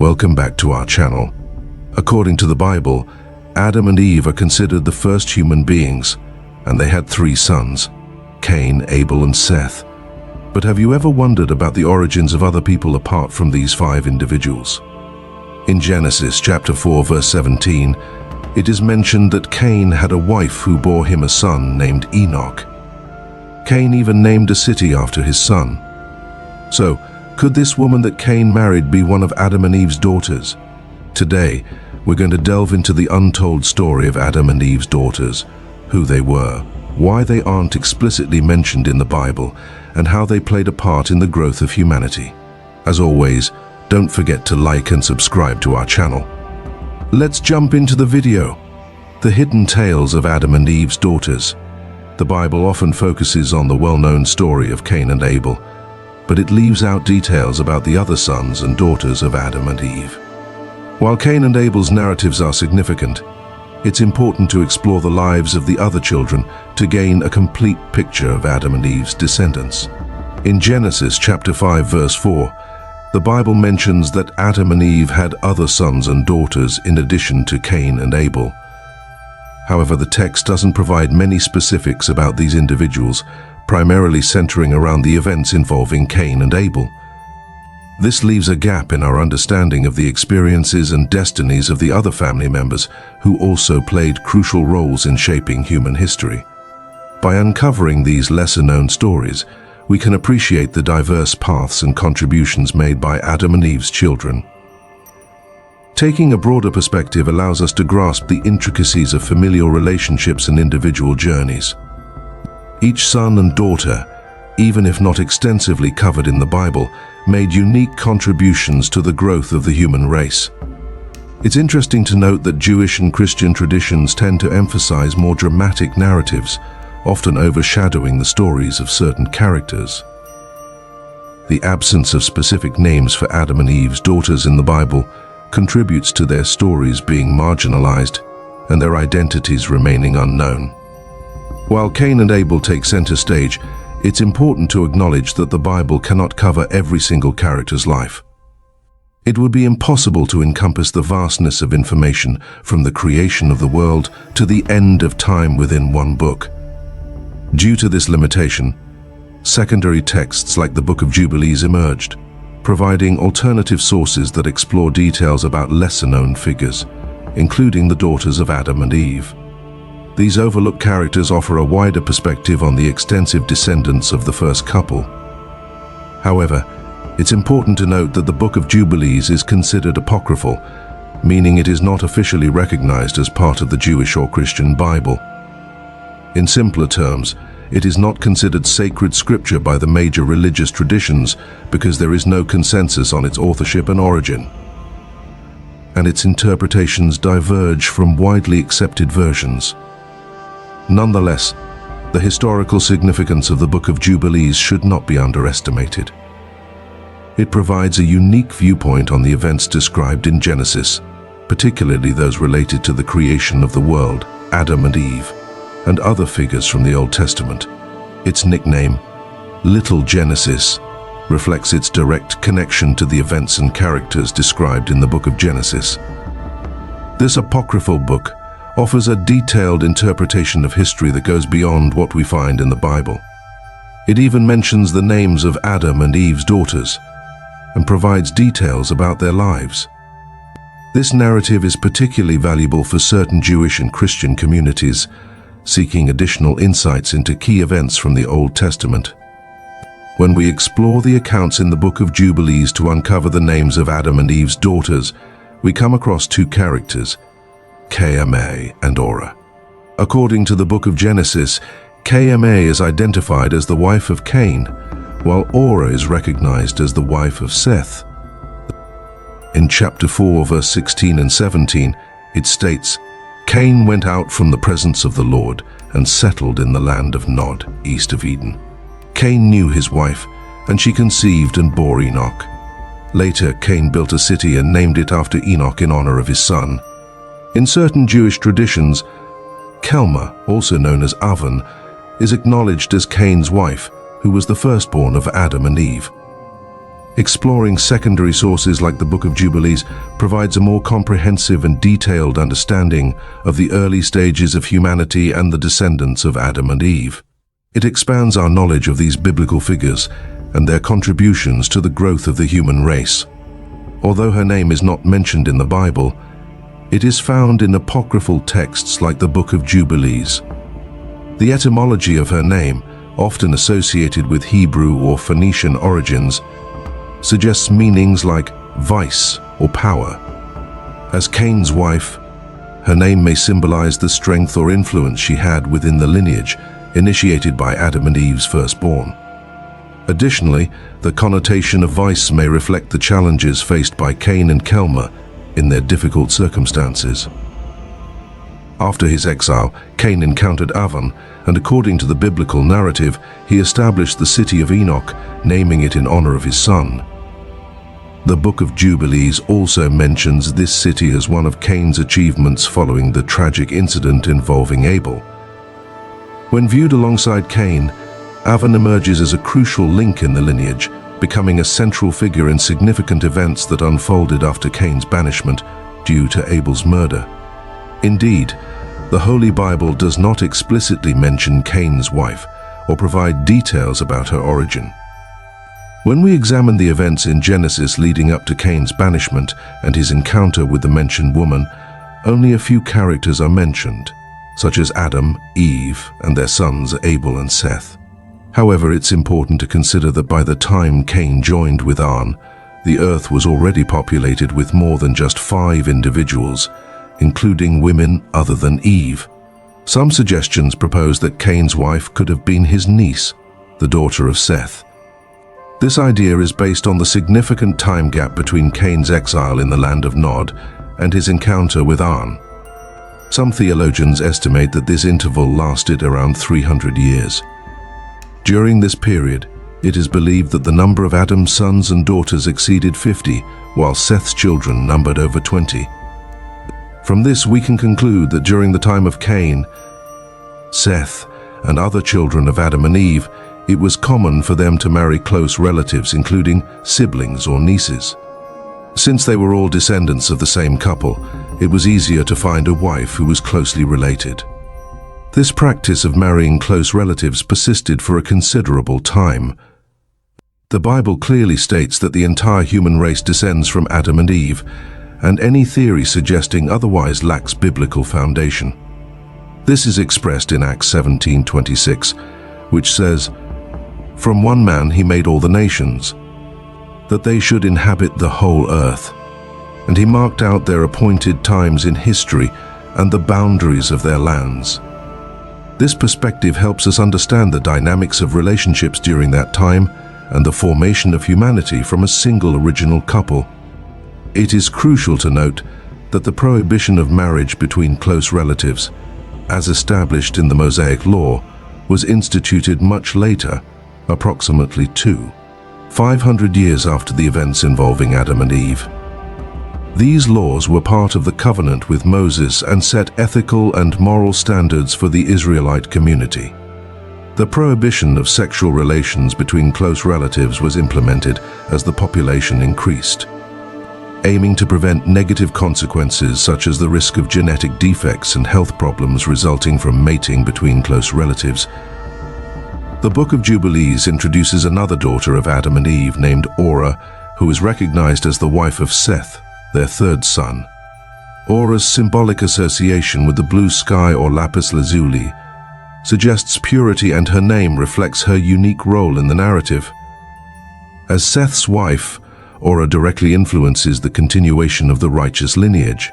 Welcome back to our channel. According to the Bible, Adam and Eve are considered the first human beings, and they had 3 sons, Cain, Abel, and Seth. But have you ever wondered about the origins of other people apart from these 5 individuals? In Genesis chapter 4 verse 17, it is mentioned that Cain had a wife who bore him a son named Enoch. Cain even named a city after his son. So, could this woman that Cain married be one of Adam and Eve's daughters? Today, we're going to delve into the untold story of Adam and Eve's daughters, who they were, why they aren't explicitly mentioned in the Bible, and how they played a part in the growth of humanity. As always, don't forget to like and subscribe to our channel. Let's jump into the video. The hidden tales of Adam and Eve's daughters. The Bible often focuses on the well-known story of Cain and Abel, but it leaves out details about the other sons and daughters of Adam and Eve. While Cain and Abel's narratives are significant, it's important to explore the lives of the other children to gain a complete picture of Adam and Eve's descendants. In Genesis chapter 5 verse 4, the Bible mentions that Adam and Eve had other sons and daughters in addition to Cain and Abel. However, the text doesn't provide many specifics about these individuals, primarily centering around the events involving Cain and Abel. This leaves a gap in our understanding of the experiences and destinies of the other family members who also played crucial roles in shaping human history. By uncovering these lesser-known stories, we can appreciate the diverse paths and contributions made by Adam and Eve's children. Taking a broader perspective allows us to grasp the intricacies of familial relationships and individual journeys. Each son and daughter, even if not extensively covered in the Bible, made unique contributions to the growth of the human race. It's interesting to note that Jewish and Christian traditions tend to emphasize more dramatic narratives, often overshadowing the stories of certain characters. The absence of specific names for Adam and Eve's daughters in the Bible contributes to their stories being marginalized and their identities remaining unknown. While Cain and Abel take center stage, it's important to acknowledge that the Bible cannot cover every single character's life. It would be impossible to encompass the vastness of information from the creation of the world to the end of time within one book. Due to this limitation, secondary texts like the Book of Jubilees emerged, providing alternative sources that explore details about lesser-known figures, including the daughters of Adam and Eve. These overlooked characters offer a wider perspective on the extensive descendants of the first couple. However, it's important to note that the Book of Jubilees is considered apocryphal, meaning it is not officially recognized as part of the Jewish or Christian Bible. In simpler terms, it is not considered sacred scripture by the major religious traditions because there is no consensus on its authorship and origin, and its interpretations diverge from widely accepted versions. Nonetheless, the historical significance of the Book of Jubilees should not be underestimated. It provides a unique viewpoint on the events described in Genesis, particularly those related to the creation of the world, Adam and Eve, and other figures from the Old Testament. Its nickname, Little Genesis, reflects its direct connection to the events and characters described in the Book of Genesis. This apocryphal book offers a detailed interpretation of history that goes beyond what we find in the Bible. It even mentions the names of Adam and Eve's daughters and provides details about their lives. This narrative is particularly valuable for certain Jewish and Christian communities seeking additional insights into key events from the Old Testament. When we explore the accounts in the Book of Jubilees to uncover the names of Adam and Eve's daughters, we come across 2 characters, Kma and Orah. According to the Book of Genesis, Kma is identified as the wife of Cain, while Orah is recognized as the wife of Seth. In chapter 4, verse 16 and 17, it states, Cain went out from the presence of the Lord and settled in the land of Nod, east of Eden. Cain knew his wife, and she conceived and bore Enoch. Later, Cain built a city and named it after Enoch in honor of his son. In certain Jewish traditions, Kelma, also known as Avon, is acknowledged as Cain's wife, who was the firstborn of Adam and Eve. Exploring secondary sources like the Book of Jubilees provides a more comprehensive and detailed understanding of the early stages of humanity and the descendants of Adam and Eve. It expands our knowledge of these biblical figures and their contributions to the growth of the human race. Although her name is not mentioned in the Bible, it is found in apocryphal texts like the Book of Jubilees. The etymology of her name, often associated with Hebrew or Phoenician origins, suggests meanings like vice or power. As Cain's wife, her name may symbolize the strength or influence she had within the lineage initiated by Adam and Eve's firstborn. Additionally, the connotation of vice may reflect the challenges faced by Cain and Kelma in their difficult circumstances. After his exile, Cain encountered Avan, and according to the biblical narrative, he established the city of Enoch, naming it in honor of his son. The Book of Jubilees also mentions this city as one of Cain's achievements following the tragic incident involving Abel. When viewed alongside Cain, Avan emerges as a crucial link in the lineage, becoming a central figure in significant events that unfolded after Cain's banishment due to Abel's murder. Indeed, the Holy Bible does not explicitly mention Cain's wife or provide details about her origin. When we examine the events in Genesis leading up to Cain's banishment and his encounter with the mentioned woman, only a few characters are mentioned, such as Adam, Eve, and their sons Abel and Seth. However, it's important to consider that by the time Cain joined with An, the earth was already populated with more than just 5 individuals, including women other than Eve. Some suggestions propose that Cain's wife could have been his niece, the daughter of Seth. This idea is based on the significant time gap between Cain's exile in the land of Nod and his encounter with An. Some theologians estimate that this interval lasted around 300 years. During this period, it is believed that the number of Adam's sons and daughters exceeded 50, while Seth's children numbered over 20. From this, we can conclude that during the time of Cain, Seth, and other children of Adam and Eve, it was common for them to marry close relatives, including siblings or nieces. Since they were all descendants of the same couple, it was easier to find a wife who was closely related. This practice of marrying close relatives persisted for a considerable time. The Bible clearly states that the entire human race descends from Adam and Eve, and any theory suggesting otherwise lacks biblical foundation. This is expressed in Acts 17:26, which says, "From one man he made all the nations, that they should inhabit the whole earth. And he marked out their appointed times in history and the boundaries of their lands." This perspective helps us understand the dynamics of relationships during that time and the formation of humanity from a single original couple. It is crucial to note that the prohibition of marriage between close relatives, as established in the Mosaic Law, was instituted much later, approximately 500 years after the events involving Adam and Eve. These laws were part of the covenant with Moses and set ethical and moral standards for the Israelite community. The prohibition of sexual relations between close relatives was implemented as the population increased, aiming to prevent negative consequences such as the risk of genetic defects and health problems resulting from mating between close relatives. The Book of Jubilees introduces another daughter of Adam and Eve named Orah, who is recognized as the wife of Seth, their third son. Orah's symbolic association with the blue sky or lapis lazuli suggests purity, and her name reflects her unique role in the narrative. As Seth's wife, Orah directly influences the continuation of the righteous lineage,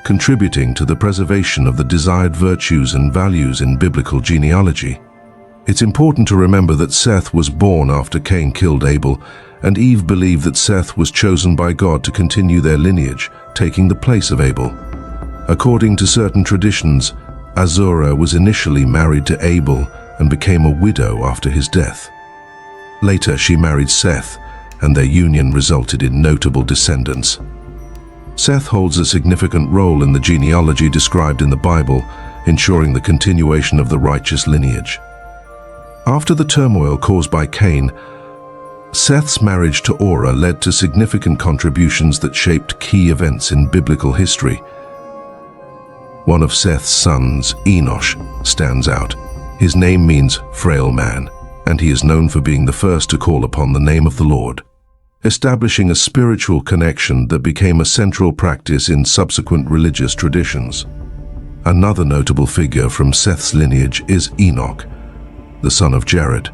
contributing to the preservation of the desired virtues and values in biblical genealogy. It's important to remember that Seth was born after Cain killed Abel, and Eve believed that Seth was chosen by God to continue their lineage, taking the place of Abel. According to certain traditions, Azurah was initially married to Abel and became a widow after his death. Later, she married Seth, and their union resulted in notable descendants. Seth holds a significant role in the genealogy described in the Bible, ensuring the continuation of the righteous lineage. After the turmoil caused by Cain, Seth's marriage to Orah led to significant contributions that shaped key events in biblical history. One of Seth's sons, Enosh, stands out. His name means frail man, and he is known for being the first to call upon the name of the Lord, establishing a spiritual connection that became a central practice in subsequent religious traditions. Another notable figure from Seth's lineage is Enoch, the son of Jared.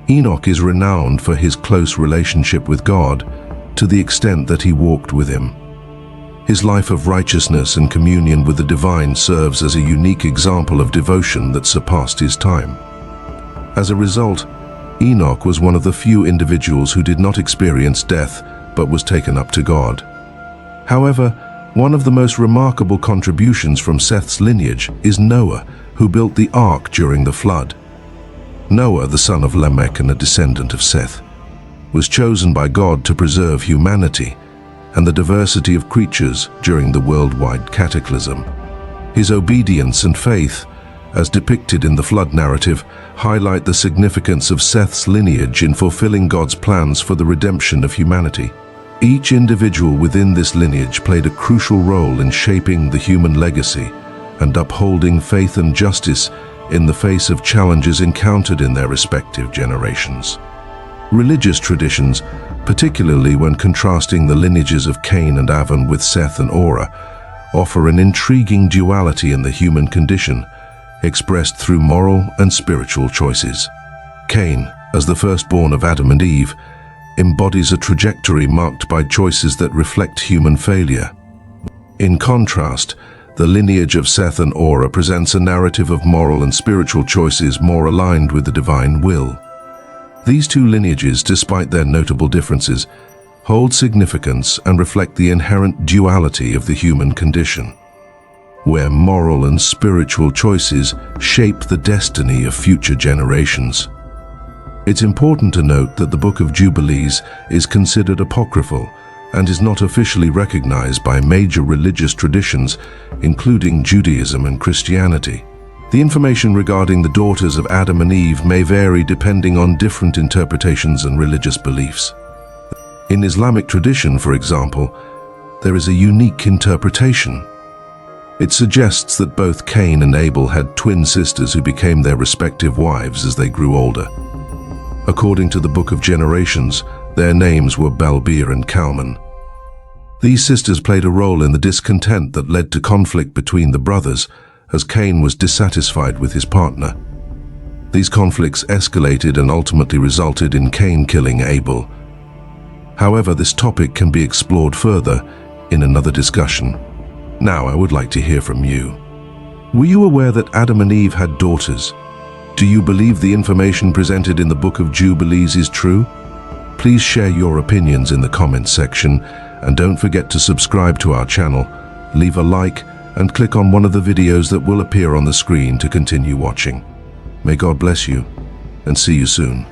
Enoch is renowned for his close relationship with God, to the extent that he walked with him. His life of righteousness and communion with the divine serves as a unique example of devotion that surpassed his time. As a result, Enoch was one of the few individuals who did not experience death but was taken up to God. However, one of the most remarkable contributions from Seth's lineage is Noah, who built the ark during the flood. Noah, the son of Lamech and a descendant of Seth, was chosen by God to preserve humanity and the diversity of creatures during the worldwide cataclysm. His obedience and faith, as depicted in the flood narrative, highlight the significance of Seth's lineage in fulfilling God's plans for the redemption of humanity. Each individual within this lineage played a crucial role in shaping the human legacy and upholding faith and justice in the face of challenges encountered in their respective generations. Religious traditions, particularly when contrasting the lineages of Cain and Abel with Seth and Orah, offer an intriguing duality in the human condition, expressed through moral and spiritual choices. Cain, as the firstborn of Adam and Eve, embodies a trajectory marked by choices that reflect human failure. In contrast, the lineage of Seth and Orah presents a narrative of moral and spiritual choices more aligned with the divine will. These two lineages, despite their notable differences, hold significance and reflect the inherent duality of the human condition, where moral and spiritual choices shape the destiny of future generations. It's important to note that the Book of Jubilees is considered apocryphal and is not officially recognized by major religious traditions, including Judaism and Christianity. The information regarding the daughters of Adam and Eve may vary depending on different interpretations and religious beliefs. In Islamic tradition, for example, there is a unique interpretation. It suggests that both Cain and Abel had twin sisters who became their respective wives as they grew older. According to the Book of Generations, their names were Balbir and Kalman. These sisters played a role in the discontent that led to conflict between the brothers, as Cain was dissatisfied with his partner. These conflicts escalated and ultimately resulted in Cain killing Abel. However, this topic can be explored further in another discussion. Now I would like to hear from you. Were you aware that Adam and Eve had daughters? Do you believe the information presented in the Book of Jubilees is true? Please share your opinions in the comments section, and don't forget to subscribe to our channel, leave a like, and click on one of the videos that will appear on the screen to continue watching. May God bless you, and see you soon.